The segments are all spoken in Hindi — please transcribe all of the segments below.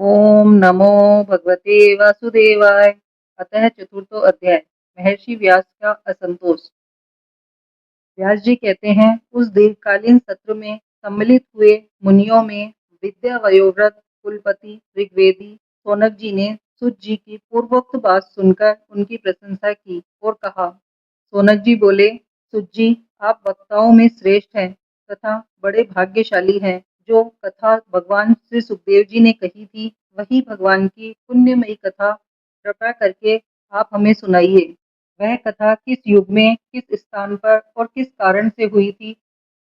ओम नमो भगवते वासुदेवाय। अतः चतुर्थो अध्याय। महर्षि व्यास का असंतोष। व्यास जी कहते हैं, उस दीर्घकालीन सत्र में सम्मिलित हुए मुनियों में विद्या वयोवृद्ध कुलपति ऋग्वेदी सौनक जी ने सुत जी की पूर्वोक्त बात सुनकर उनकी प्रशंसा की और कहा। सौनक जी बोले, सुत जी, आप वक्ताओं में श्रेष्ठ हैं तथा बड़े भाग्यशाली हैं। जो कथा भगवान श्री सुखदेव जी ने कही थी, वही भगवान की पुण्यमयी कथा कृपा करके आप हमें सुनाइए। वह कथा किस युग में, किस स्थान पर और किस कारण से हुई थी?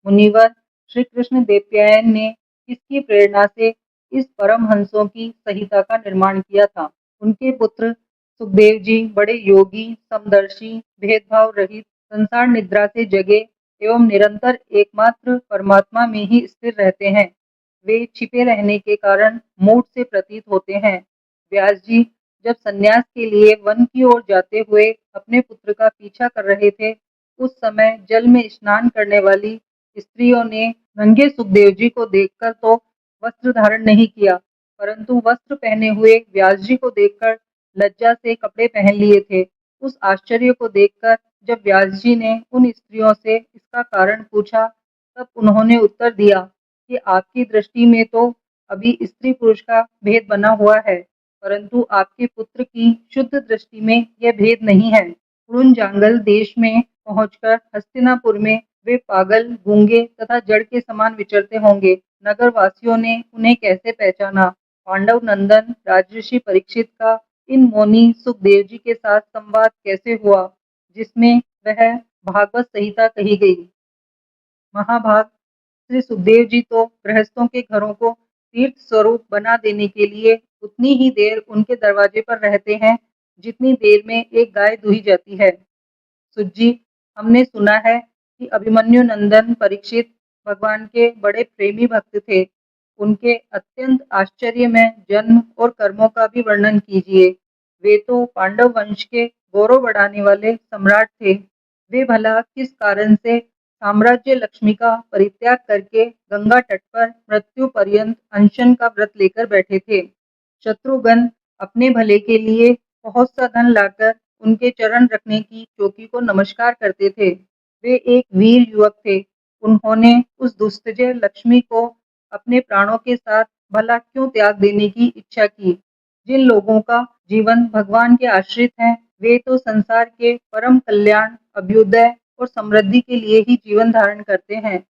मुनिवर, श्री कृष्ण देवप्रायन ने किसकी प्रेरणा से इस परमहंसों की संहिता का निर्माण किया था? उनके पुत्र सुखदेव जी बड़े योगी, समदर्शी, भेदभाव रहित, संसार निद्रा से जगे एवं निरंतर एकमात्र परमात्मा में ही स्थिर रहते हैं। वे छिपे रहने के कारण मूढ़ से प्रतीत होते हैं। व्यास जी जब संन्यास के लिए वन की ओर जाते हुए अपने पुत्र का पीछा कर रहे थे, उस समय जल में स्नान करने वाली स्त्रियों ने नंगे सुखदेव जी को देखकर तो वस्त्र धारण नहीं किया, परंतु वस्त्र पहने हुए व्यास जी को देखकर लज्जा से कपड़े पहन लिए थे। उस आश्चर्य को देखकर जब व्यास जी ने उन स्त्रियों से इसका कारण पूछा, तब उन्होंने उत्तर दिया कि आपकी दृष्टि में तो अभी स्त्री पुरुष का भेद बना हुआ है, परंतु आपके पुत्र की शुद्ध दृष्टि में यह भेद नहीं है। जांगल देश में पहुंचकर हस्तिनापुर में वे पागल, गूंगे तथा जड़ के समान विचरते होंगे। नगर वासियों ने उन्हें कैसे पहचाना? पांडव नंदन राजऋषि परीक्षित का इन मौनी सुखदेव जी के साथ संवाद कैसे हुआ, जिसमें वह भागवत संहिता कही गई। महाभाग, श्री सुखदेव जी तो गृहस्थों के घरों को तीर्थ स्वरूप बना देने के लिए उतनी ही देर उनके दरवाजे पर रहते हैं जितनी देर में एक गाय दुही जाती है। सुत जी, हमने सुना है कि अभिमन्यु नंदन परीक्षित भगवान के बड़े प्रेमी भक्त थे। उनके अत्यंत आश्चर्यमय जन्म और कर्मों का भी वर्णन कीजिए। वे तो पांडव वंश के गौरव बढ़ाने वाले सम्राट थे। वे भला किस कारण से साम्राज्य लक्ष्मी का परित्याग करके गंगा तट पर मृत्यु पर्यंत अनशन का व्रत लेकर बैठे थे? शत्रुघ्न अपने भले के लिए बहुत सा धन लाकर उनके चरण रखने की चौकी को नमस्कार करते थे। वे एक वीर युवक थे। उन्होंने उस दुस्तजय लक्ष्मी को अपने प्राणों के साथ भला क्यों त्याग देने की इच्छा की? जिन लोगों का जीवन भगवान के आश्रित है, वे तो संसार के परम कल्याण, अभ्युदय और समृद्धि के लिए ही जीवन धारण करते हैं।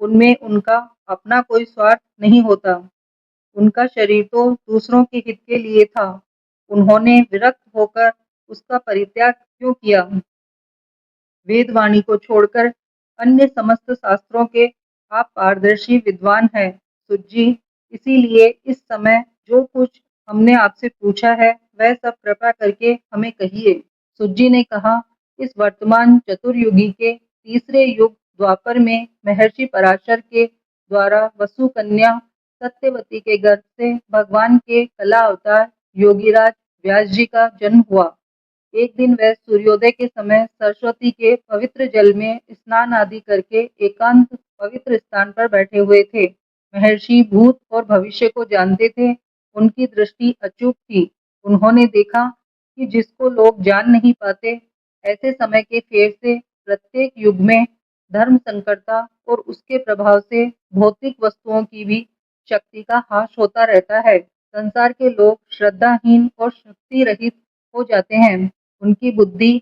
उनमें उनका अपना कोई स्वार्थ नहीं होता। उनका शरीर तो दूसरों के हित के लिए था। उन्होंने विरक्त होकर उसका परित्याग क्यों किया? वेदवाणी को छोड़कर अन्य समस्त शास्त्रों के आप पारदर्शी विद्वान हैं, सुत जी। इसीलिए इस समय जो कुछ हमने आपसे पूछा है, वह सब कृपा करके हमें कहिए। सुत जी ने कहा, इस वर्तमान चतुर्युगी के तीसरे युग द्वापर में महर्षि पराशर के द्वारा वसु कन्या सत्यवती के गर्भ से भगवान के कला अवतार योगीराज व्यास जी का जन्म हुआ। एक दिन वह सूर्योदय के समय सरस्वती के पवित्र जल में स्नान आदि करके एकांत पवित्र स्थान पर बैठे हुए थे। महर्षि भूत और भविष्य को जानते थे। उनकी दृष्टि अचूक थी। उन्होंने देखा कि जिसको लोग जान नहीं पाते, ऐसे समय के फेर से प्रत्येक युग में धर्म संकरता और उसके प्रभाव से भौतिक वस्तुओं की भी शक्ति का ह्रास होता रहता है। संसार के लोग श्रद्धाहीन और शक्ति रहित हो जाते हैं। उनकी बुद्धि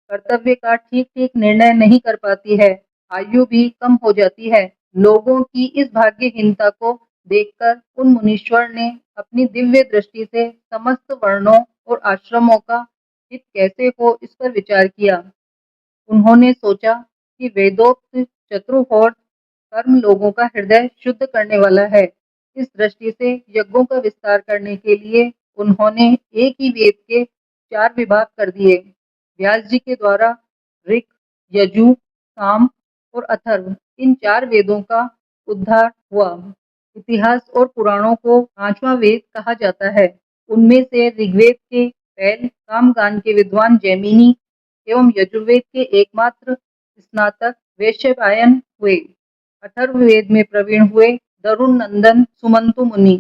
कर्तव्य का ठीक-ठीक निर्णय नहीं कर पाती है। आयु भी कम हो जाती है। लोगों की इस भाग्यहीनता को देखकर उन मुनीश्वर ने अपनी दिव्य दृष्टि से समस्त वर्णों और आश्रमों का हित कैसे हो, इस पर विचार किया। उन्होंने सोचा कि वेदोक्त चतुर्होत्र कर्म लोगों का हृदय शुद्ध करने वाला है। इस दृष्टि से यज्ञों का विस्तार करने के लिए उन्होंने एक ही वेद के 4 विभाग कर दिए। व्यास जी के द्वारा ऋक, यजु, साम और अथर्व, इन 4 वेदों का उद्धार हुआ। इतिहास और पुराणों को 5वां वेद कहा जाता है। उनमें से ऋग्वेद के पैल कामगान के विद्वान जैमिनी एवं यजुर्वेद के एकमात्र स्नातक वैशंपायन हुए। अथर्ववेद में प्रवीण हुए दरुण नंदन सुमंतु मुनि।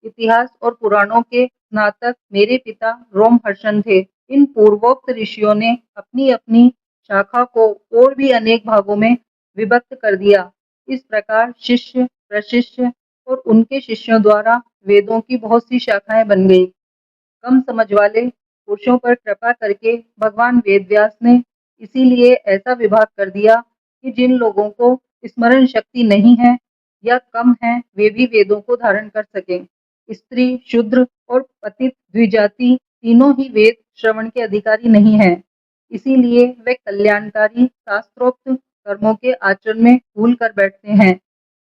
इतिहास और पुराणों के स्नातक मेरे पिता रोमहर्षण थे। इन पूर्वोक्त ऋषियों ने अपनी अपनी शाखा को और भी अनेक भागों में विभक्त कर दिया। इस प्रकार शिष्य प्रशिष्य और उनके शिष्यों द्वारा वेदों की बहुत सी शाखाएं बन गई। कम समझ वाले पुरुषों पर कृपा करके भगवान वेदव्यास ने इसीलिए ऐसा विभाग कर दिया कि जिन लोगों को स्मरण शक्ति नहीं है या कम है, वे भी वेदों को धारण कर सकें। स्त्री, शूद्र और पतित द्विजाति तीनों ही वेद श्रवण के अधिकारी नहीं हैं। इसीलिए वे कल्याणकारी शास्त्रोक्त कर्मों के आचरण में भूल कर बैठते हैं।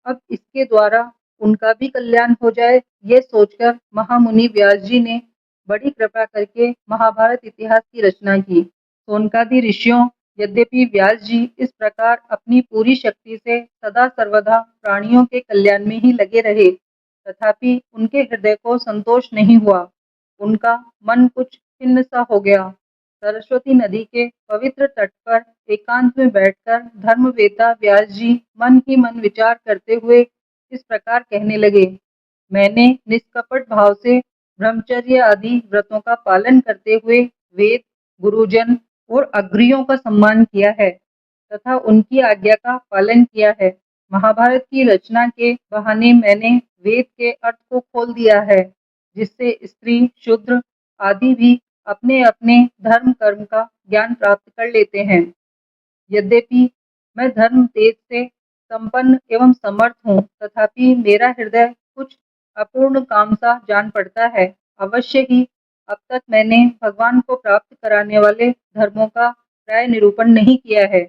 अब इसके द्वारा उनका भी कल्याण हो जाए, ये सोचकर महामुनि व्यास जी ने बड़ी कृपा करके महाभारत इतिहास की रचना की। सोनकादि ऋषियों, यद्यपि व्यास जी इस प्रकार अपनी पूरी शक्ति से सदा सर्वदा प्राणियों के कल्याण में ही लगे रहे, तथापि उनके हृदय को संतोष नहीं हुआ। उनका मन कुछ खिन्न सा हो गया। सरस्वती नदी के पवित्र तट पर एकांत में बैठकर धर्मवेता व्यास जी मन ही मन विचार करते हुए इस प्रकार कहने लगे। मैंने निष्कपट भाव से ब्रह्मचर्य आदि व्रतों का पालन करते हुए वेद, गुरुजन और अग्रियों का सम्मान किया है तथा उनकी आज्ञा का पालन किया है। महाभारत की रचना के बहाने मैंने वेद के अर्थ को खोल दिया है, जिससे स्त्री, शूद्र आदि भी अपने अपने धर्म कर्म का ज्ञान प्राप्त कर लेते हैं। यद्यपि मैं धर्म तेज से संपन्न एवं समर्थ हूँ, तथापि मेरा हृदय कुछ अपूर्ण काम सा जान पड़ता है। अवश्य ही अब तक मैंने भगवान को प्राप्त कराने वाले धर्मों का प्राय निरूपण नहीं किया है।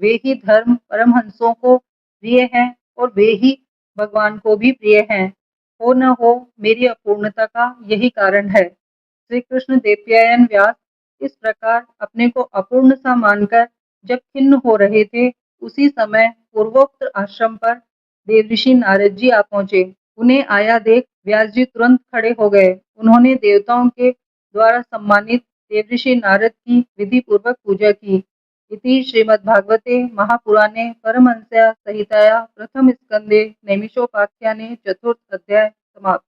वे ही धर्म परमहंसों को प्रिय हैं और वे ही भगवान को भी प्रिय हैं। हो न हो, मेरी अपूर्णता का यही कारण है। श्री कृष्ण देवप्रायन व्यास इस प्रकार अपने को अपूर्ण सा मानकर जब खिन्न हो रहे थे, उसी समय पूर्वोक्त आश्रम पर देवऋषि नारद जी आ पहुंचे। उन्हें आया देख व्यास जी तुरंत खड़े हो गए। उन्होंने देवताओं के द्वारा सम्मानित देवऋषि नारद की विधि पूर्वक पूजा की। इति श्रीमद्भागवते महापुराणे परमहंस्या संहिताया प्रथम स्कंदे नैमिषोपाख्याने चतुर्थ अध्याय समाप्त।